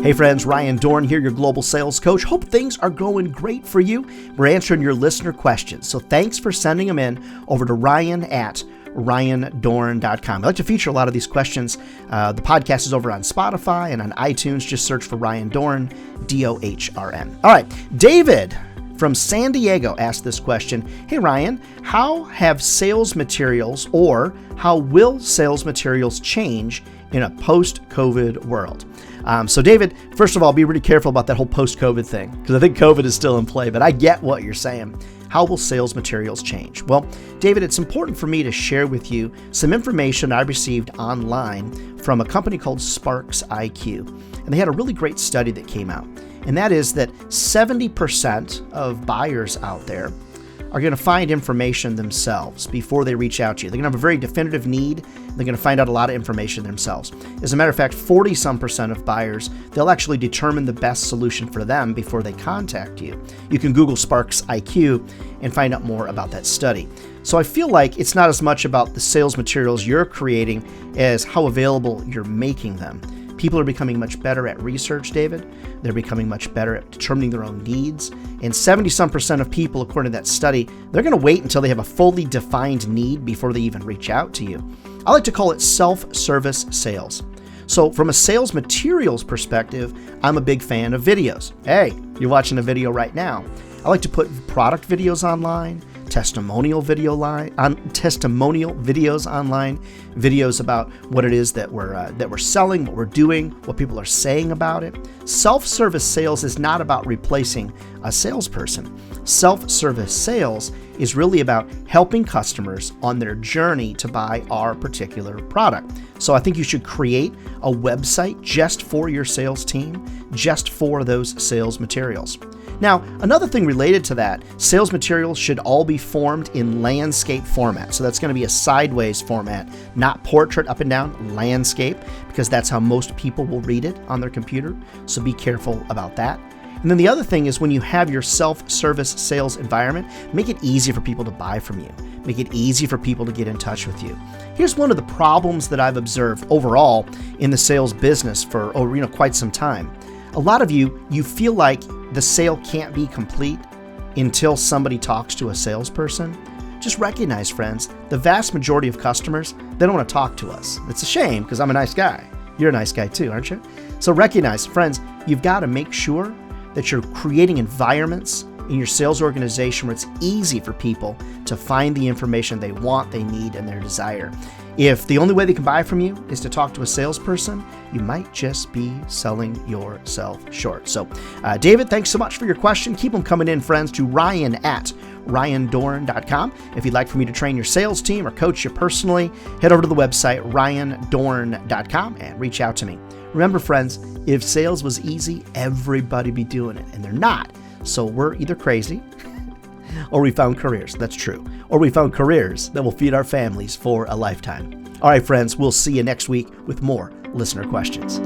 Hey friends, Ryan Dohrn here, your global sales coach. Hope things are going great for you. We're answering your listener questions, so thanks for sending them in over to ryan@ryandohrn.com. I like to feature a lot of these questions. The podcast is over on Spotify and on iTunes. Just search for Ryan Dohrn, Dohrn. All right, David from San Diego asked this question. Hey Ryan, how have sales materials or how will sales materials change in a post-COVID world? So David, first of all, be really careful about that whole post-COVID thing, because I think COVID is still in play, but I get what you're saying. How will sales materials change? Well, David, it's important for me to share with you some information I received online from a company called Sparks IQ. And they had a really great study that came out. And that is that 70% of buyers out there are going to find information themselves before they reach out to you. They're going to have a very definitive need. They're going to find out a lot of information themselves. As a matter of fact, 40% of buyers, they'll actually determine the best solution for them before they contact you. You can Google Sparks IQ and find out more about that study. So I feel like it's not as much about the sales materials you're creating as how available you're making them. People are becoming much better at research, David. They're becoming much better at determining their own needs. And 70% of people, according to that study, they're going to wait until they have a fully defined need before they even reach out to you. I like to call it self-service sales. So from a sales materials perspective, I'm a big fan of videos. Hey, you're watching a video right now. I like to put product videos online, testimonial videos online, videos about what it is that we're selling, what we're doing, what people are saying about it. Self-service sales is not about replacing a salesperson. Self-service sales is really about helping customers on their journey to buy our particular product. So I think you should create a website just for your sales team, just for those sales materials. Now, another thing related to that, sales materials should all be formed in landscape format. So that's going to be a sideways format, not portrait up and down, landscape, because that's how most people will read it on their computer. So be careful about that. And then the other thing is when you have your self-service sales environment, make it easy for people to buy from you. Make it easy for people to get in touch with you. Here's one of the problems that I've observed overall in the sales business for quite some time. A lot of you feel like the sale can't be complete until somebody talks to a salesperson. Just recognize, friends, the vast majority of customers, they don't want to talk to us. It's a shame because I'm a nice guy. You're a nice guy too, aren't you? So recognize, friends, you've got to make sure that you're creating environments in your sales organization where it's easy for people to find the information they want, they need, and their desire. If the only way they can buy from you is to talk to a salesperson, you might just be selling yourself short. So, David, thanks so much for your question. Keep them coming in, friends, to ryan@ryandohrn.com. If you'd like for me to train your sales team or coach you personally, head over to the website ryandohrn.com and reach out to me. Remember, friends, if sales was easy, everybody be doing it, and they're not. So we're either crazy or we found careers. That's true. Or we found careers that will feed our families for a lifetime. All right, friends, we'll see you next week with more listener questions.